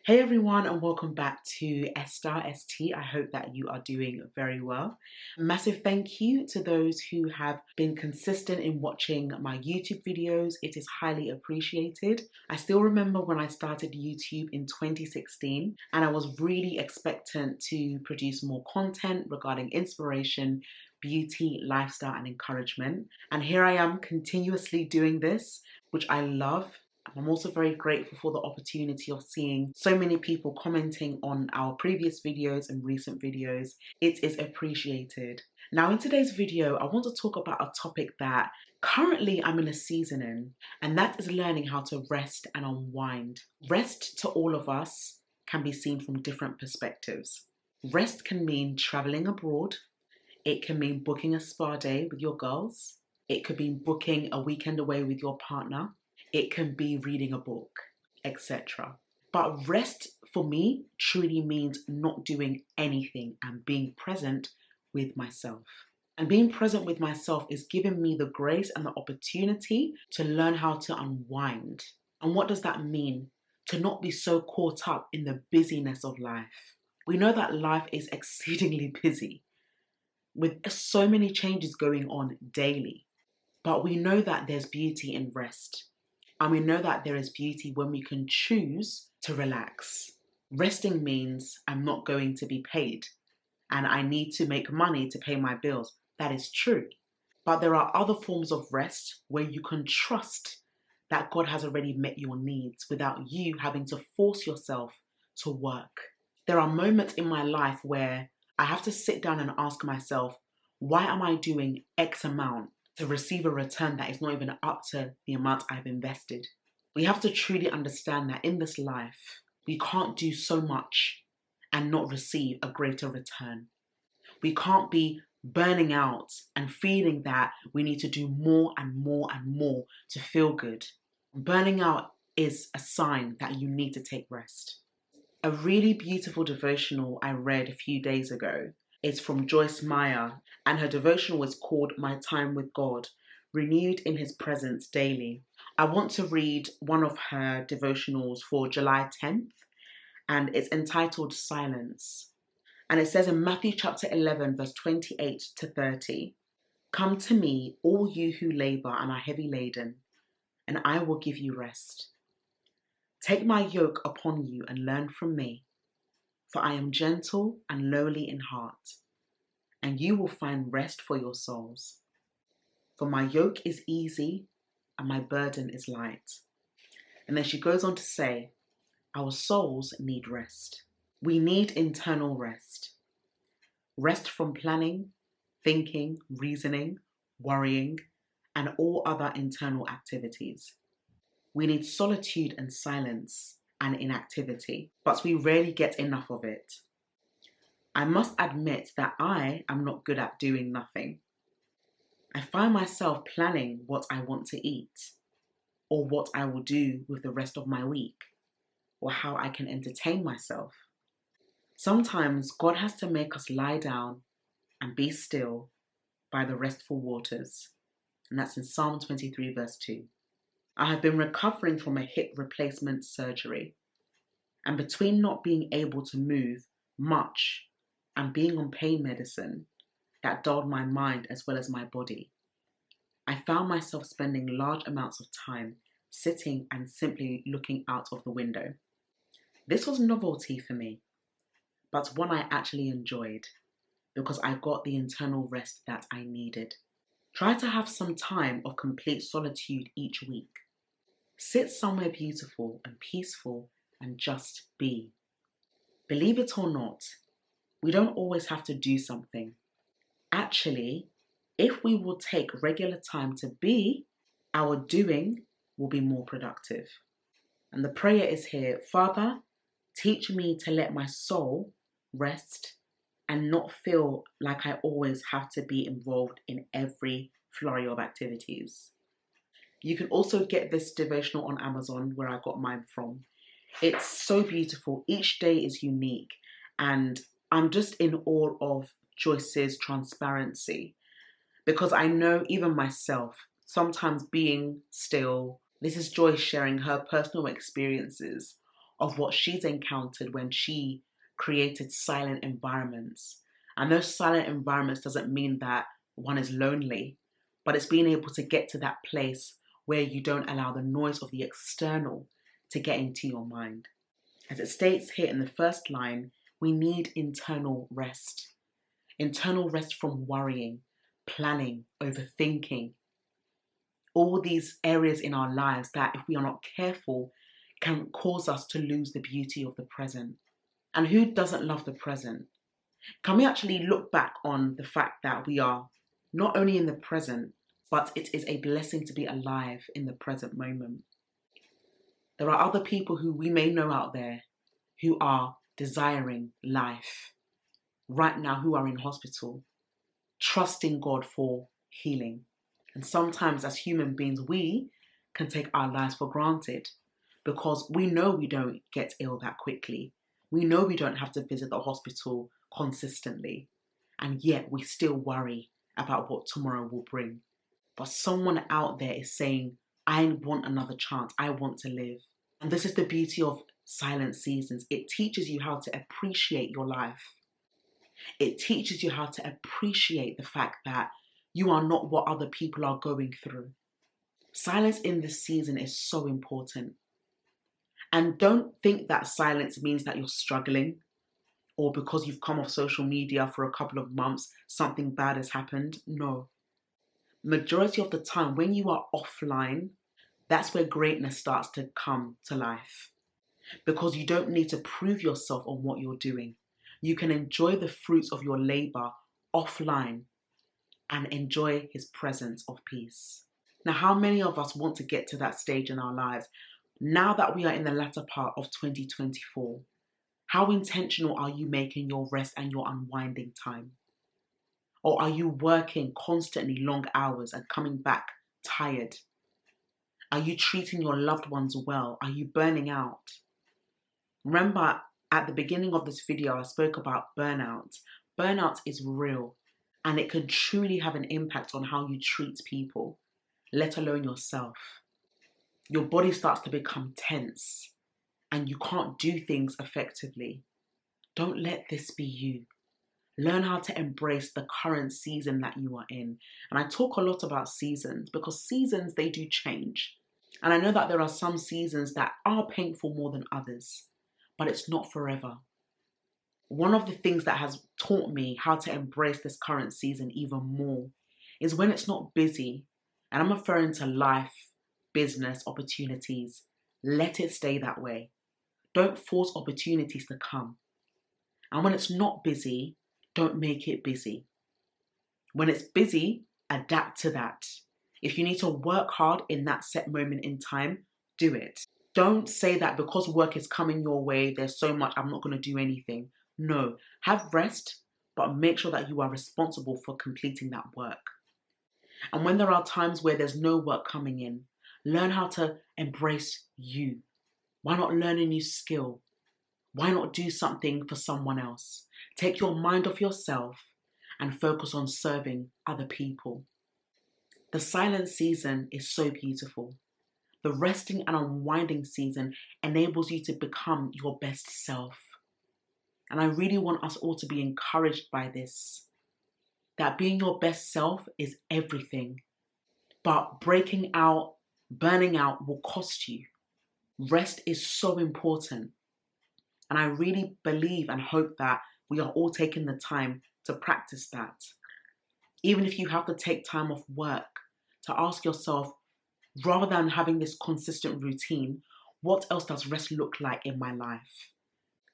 Hey everyone, and welcome back to Esther S T. I hope that you are doing very well. Massive thank you to those who have been consistent in watching my YouTube videos. It is highly appreciated. I still remember when I started YouTube in 2016, and I was really expectant to produce more content regarding inspiration, beauty, lifestyle, and encouragement. And here I am continuously doing this, which I love. I'm also very grateful for the opportunity of seeing so many people commenting on our previous videos and recent videos. It is appreciated. Now in today's video, I want to talk about a topic that currently I'm in a season in, and that is learning how to rest and unwind. Rest to all of us can be seen from different perspectives. Rest can mean traveling abroad. It can mean booking a spa day with your girls. It could be booking a weekend away with your partner. It can be reading a book, etc. But rest for me truly means not doing anything and being present with myself. And being present with myself is giving me the grace and the opportunity to learn how to unwind. And what does that mean? To not be so caught up in the busyness of life. We know that life is exceedingly busy with so many changes going on daily. But we know that there's beauty in rest. And we know that there is beauty when we can choose to relax. Resting means I'm not going to be paid and I need to make money to pay my bills. That is true. But there are other forms of rest where you can trust that God has already met your needs without you having to force yourself to work. There are moments in my life where I have to sit down and ask myself, why am I doing X amount to receive a return that is not even up to the amount I've invested? We have to truly understand that in this life, we can't do so much and not receive a greater return. We can't be burning out and feeling that we need to do more and more and more to feel good. Burning out is a sign that you need to take rest. A really beautiful devotional I read a few days ago is from Joyce Meyer, and her devotional is called My Time with God, Renewed in His Presence Daily. I want to read one of her devotionals for July 10th, and it's entitled Silence. And it says in Matthew chapter 11, verse 28 to 30, "Come to me, all you who labor and are heavy laden, and I will give you rest. Take my yoke upon you and learn from me, for I am gentle and lowly in heart, and you will find rest for your souls. For my yoke is easy and my burden is light." And then she goes on to say, our souls need rest. We need internal rest. Rest from planning, thinking, reasoning, worrying, and all other internal activities. We need solitude and silence and inactivity, but we rarely get enough of it. I must admit that I am not good at doing nothing. I find myself planning what I want to eat, or what I will do with the rest of my week, or how I can entertain myself. Sometimes God has to make us lie down and be still by the restful waters, and that's in Psalm 23 verse 2. I have been recovering from a hip replacement surgery, and between not being able to move much and being on pain medicine that dulled my mind as well as my body, I found myself spending large amounts of time sitting and simply looking out of the window. This was novelty for me, but one I actually enjoyed because I got the internal rest that I needed. Try to have some time of complete solitude each week. Sit somewhere beautiful and peaceful and just be. Believe it or not, we don't always have to do something. Actually, if we will take regular time to be, our doing will be more productive. And the prayer is here, Father, teach me to let my soul rest and not feel like I always have to be involved in every flurry of activities. You can also get this devotional on Amazon, where I got mine from. It's so beautiful. Each day is unique, and I'm just in awe of Joyce's transparency, because I know even myself, sometimes being still, this is Joyce sharing her personal experiences of what she's encountered when she created silent environments. And those silent environments doesn't mean that one is lonely, but it's being able to get to that place where you don't allow the noise of the external to get into your mind. As it states here in the first line, we need internal rest. Internal rest from worrying, planning, overthinking. All these areas in our lives that, if we are not careful, can cause us to lose the beauty of the present. And who doesn't love the present? Can we actually look back on the fact that we are not only in the present, but it is a blessing to be alive in the present moment? There are other people who we may know out there who are desiring life right now, who are in hospital, trusting God for healing. And sometimes as human beings, we can take our lives for granted because we know we don't get ill that quickly. We know we don't have to visit the hospital consistently. And yet we still worry about what tomorrow will bring. But someone out there is saying, I want another chance. I want to live. And this is the beauty of silent seasons. It teaches you how to appreciate your life. It teaches you how to appreciate the fact that you are not what other people are going through. Silence in this season is so important. And don't think that silence means that you're struggling, or because you've come off social media for a couple of months, something bad has happened. No. Majority of the time, when you are offline, that's where greatness starts to come to life. Because you don't need to prove yourself on what you're doing. You can enjoy the fruits of your labor offline and enjoy his presence of peace. Now, how many of us want to get to that stage in our lives? Now that we are in the latter part of 2024, how intentional are you making your rest and your unwinding time? Or are you working constantly long hours and coming back tired? Are you treating your loved ones well? Are you burning out? Remember, at the beginning of this video, I spoke about burnout. Burnout is real, and it can truly have an impact on how you treat people, let alone yourself. Your body starts to become tense, and you can't do things effectively. Don't let this be you. Learn how to embrace the current season that you are in. And I talk a lot about seasons because seasons, they do change. And I know that there are some seasons that are painful more than others, but it's not forever. One of the things that has taught me how to embrace this current season even more is when it's not busy, and I'm referring to life, business, opportunities, let it stay that way. Don't force opportunities to come. And when it's not busy, don't make it busy. When it's busy, adapt to that. If you need to work hard in that set moment in time, do it. Don't say that because work is coming your way, there's so much, I'm not going to do anything. No, have rest, but make sure that you are responsible for completing that work. And when there are times where there's no work coming in, learn how to embrace you. Why not learn a new skill? Why not do something for someone else? Take your mind off yourself and focus on serving other people. The silent season is so beautiful. The resting and unwinding season enables you to become your best self. And I really want us all to be encouraged by this, that being your best self is everything, but breaking out, burning out will cost you. Rest is so important. And I really believe and hope that we are all taking the time to practice that. Even if you have to take time off work, to ask yourself, rather than having this consistent routine, what else does rest look like in my life?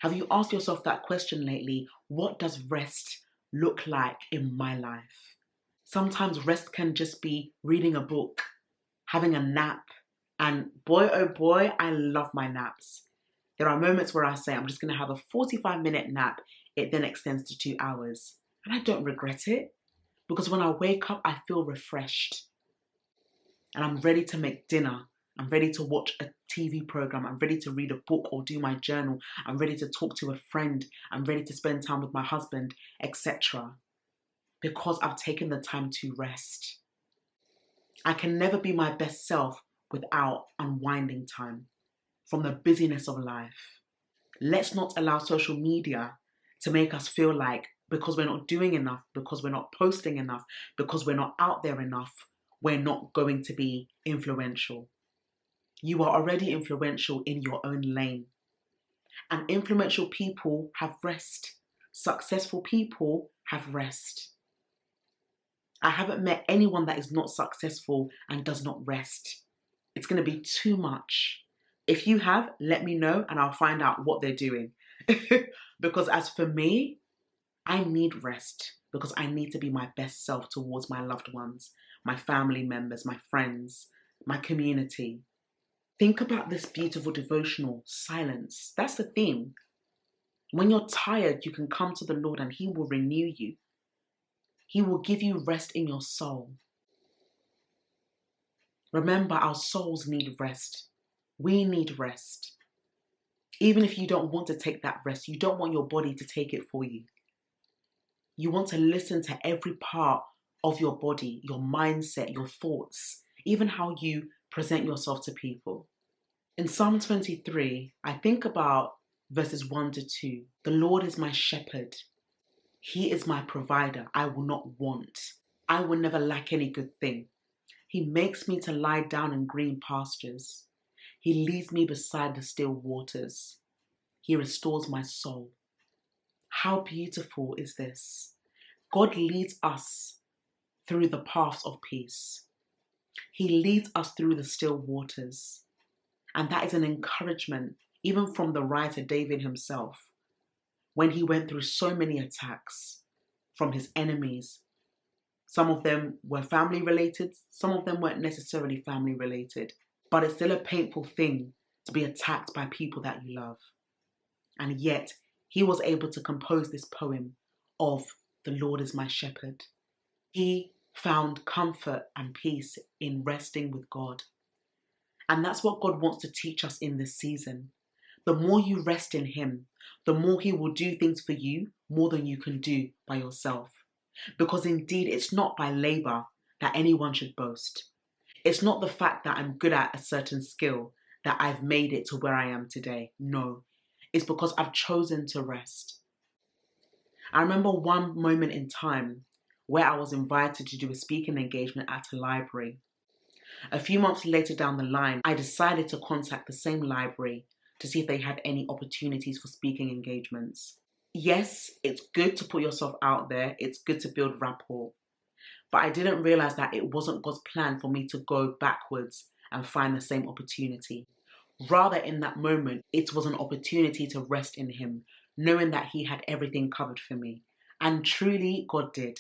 Have you asked yourself that question lately? What does rest look like in my life? Sometimes rest can just be reading a book, having a nap, and boy, oh boy, I love my naps. There are moments where I say, I'm just going to have a 45-minute nap. It then extends to 2 hours. And I don't regret it because when I wake up, I feel refreshed. And I'm ready to make dinner. I'm ready to watch a TV program. I'm ready to read a book or do my journal. I'm ready to talk to a friend. I'm ready to spend time with my husband, etc. Because I've taken the time to rest. I can never be my best self without unwinding time. from the busyness of life. Let's not allow social media to make us feel like because we're not doing enough, because we're not posting enough, because we're not out there enough, we're not going to be influential. You are already influential in your own lane. And influential people have rest. Successful people have rest. I haven't met anyone that is not successful and does not rest. It's going to be too much. If you have, let me know and I'll find out what they're doing. Because as for me, I need rest because I need to be my best self towards my loved ones, my family members, my friends, my community. Think about this beautiful devotional, silence. That's the theme. When you're tired, you can come to the Lord and He will renew you. He will give you rest in your soul. Remember, our souls need rest. We need rest. Even if you don't want to take that rest, you don't want your body to take it for you. You want to listen to every part of your body, your mindset, your thoughts, even how you present yourself to people. In Psalm 23, I think about verses 1 to 2. The Lord is my shepherd. He is my provider. I will not want. I will never lack any good thing. He makes me to lie down in green pastures. He leads me beside the still waters. He restores my soul. How beautiful is this? God leads us through the paths of peace. He leads us through the still waters. And that is an encouragement, even from the writer David himself, when he went through so many attacks from his enemies. Some of them were family related, some of them weren't necessarily family related, but it's still a painful thing to be attacked by people that you love. And yet, he was able to compose this poem of the Lord is my shepherd. He found comfort and peace in resting with God. And that's what God wants to teach us in this season. The more you rest in Him, the more He will do things for you more than you can do by yourself. Because indeed, it's not by labor that anyone should boast. It's not the fact that I'm good at a certain skill that I've made it to where I am today. No, it's because I've chosen to rest. I remember one moment in time where I was invited to do a speaking engagement at a library. A few months later down the line, I decided to contact the same library to see if they had any opportunities for speaking engagements. Yes, it's good to put yourself out there. It's good to build rapport. But I didn't realize that it wasn't God's plan for me to go backwards and find the same opportunity. Rather, in that moment, it was an opportunity to rest in Him, knowing that He had everything covered for me. And truly, God did.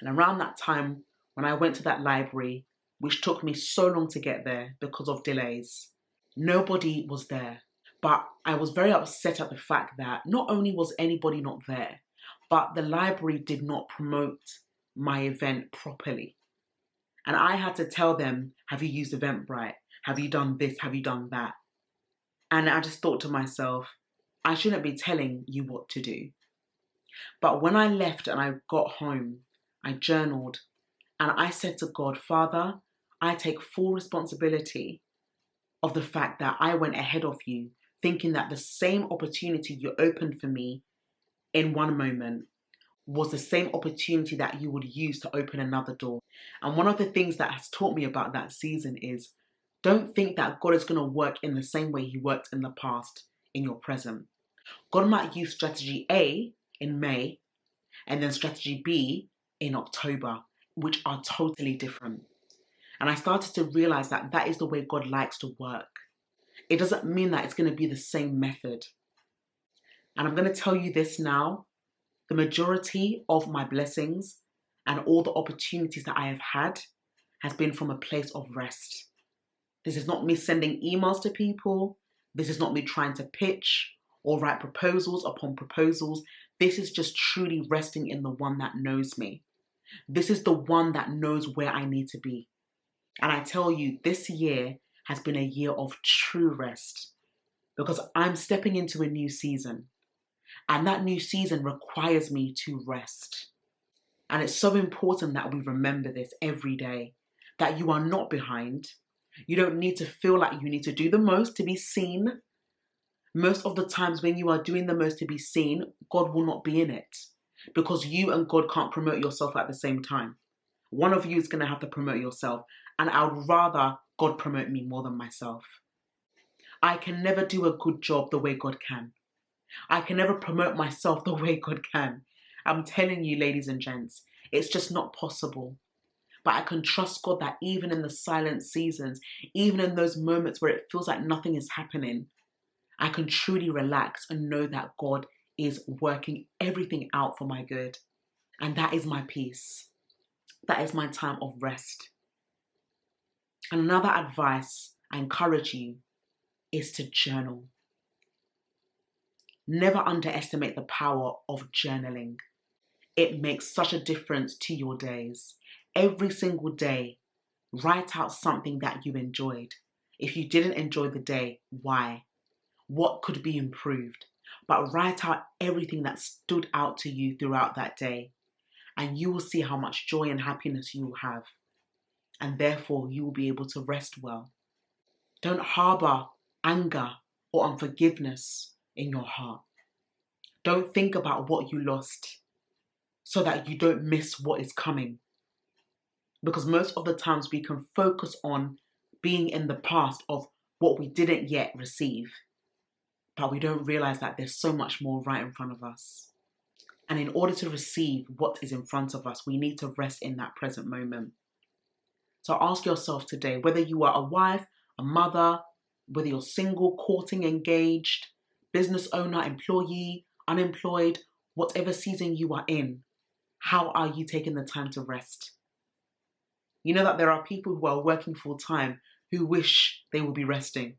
And around that time, when I went to that library, which took me so long to get there because of delays, nobody was there. But I was very upset at the fact that not only was anybody not there, but the library did not promote my event properly. And I had to tell them, have you used Eventbrite? Have you done this? Have you done that? And I just thought to myself, I shouldn't be telling you what to do. But when I left and I got home, I journaled and I said to God, Father, I take full responsibility of the fact that I went ahead of you, thinking that the same opportunity you opened for me in one moment was the same opportunity that you would use to open another door. And one of the things that has taught me about that season is don't think that God is going to work in the same way He worked in the past in your present. God might use strategy A in May and then strategy B in October, which are totally different. And I started to realize that that is the way God likes to work. It doesn't mean that it's going to be the same method. And I'm going to tell you this now. The majority of my blessings and all the opportunities that I have had has been from a place of rest. This is not me sending emails to people. This is not me trying to pitch or write proposals upon proposals. This is just truly resting in the one that knows me. This is the one that knows where I need to be. And I tell you, this year has been a year of true rest because I'm stepping into a new season. And that new season requires me to rest. And it's so important that we remember this every day, that you are not behind. You don't need to feel like you need to do the most to be seen. Most of the times when you are doing the most to be seen, God will not be in it because you and God can't promote yourself at the same time. One of you is going to have to promote yourself, and I would rather God promote me more than myself. I can never do a good job the way God can. I can never promote myself the way God can. I'm telling you, ladies and gents, it's just not possible. But I can trust God that even in the silent seasons, even in those moments where it feels like nothing is happening, I can truly relax and know that God is working everything out for my good. And that is my peace. That is my time of rest. And another advice I encourage you is to journal. Never underestimate the power of journaling. It makes such a difference to your days. Every single day, write out something that you enjoyed. If you didn't enjoy the day, why? What could be improved? But write out everything that stood out to you throughout that day, and you will see how much joy and happiness you will have. And therefore, you will be able to rest well. Don't harbor anger or unforgiveness in your heart. Don't think about what you lost so that you don't miss what is coming. Because most of the times we can focus on being in the past of what we didn't yet receive, but we don't realize that there's so much more right in front of us. And in order to receive what is in front of us, we need to rest in that present moment. So ask yourself today, whether you are a wife, a mother, whether you're single, courting, engaged, business owner, employee, unemployed, whatever season you are in, how are you taking the time to rest? You know that there are people who are working full time who wish they will be resting.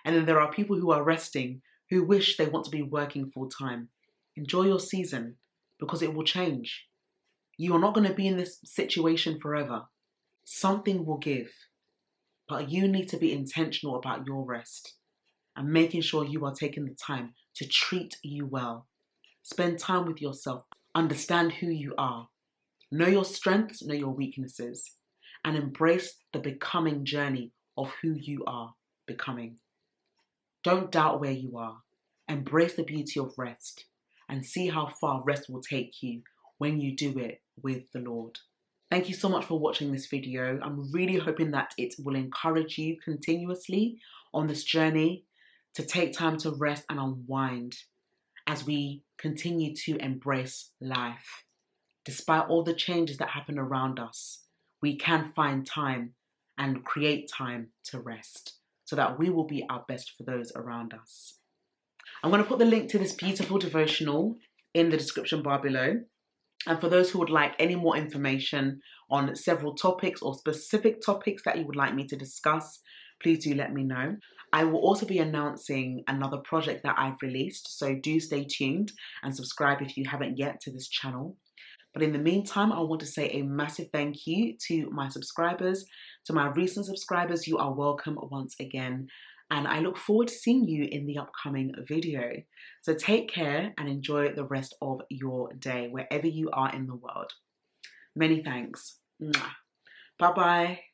And then there are people who are resting who wish they want to be working full time. Enjoy your season because it will change. You are not going to be in this situation forever. Something will give, but you need to be intentional about your rest and making sure you are taking the time to treat you well. Spend time with yourself. Understand who you are. Know your strengths, know your weaknesses, and embrace the becoming journey of who you are becoming. Don't doubt where you are. Embrace the beauty of rest and see how far rest will take you when you do it with the Lord. Thank you so much for watching this video. I'm really hoping that it will encourage you continuously on this journey to take time to rest and unwind as we continue to embrace life. Despite all the changes that happen around us, we can find time and create time to rest so that we will be our best for those around us. I'm going to put the link to this beautiful devotional in the description bar below. And for those who would like any more information on several topics or specific topics that you would like me to discuss, please do let me know. I will also be announcing another project that I've released, so do stay tuned and subscribe if you haven't yet to this channel. But in the meantime, I want to say a massive thank you to my subscribers, to my recent subscribers. You are welcome once again. And I look forward to seeing you in the upcoming video. So take care and enjoy the rest of your day, wherever you are in the world. Many thanks. Bye-bye.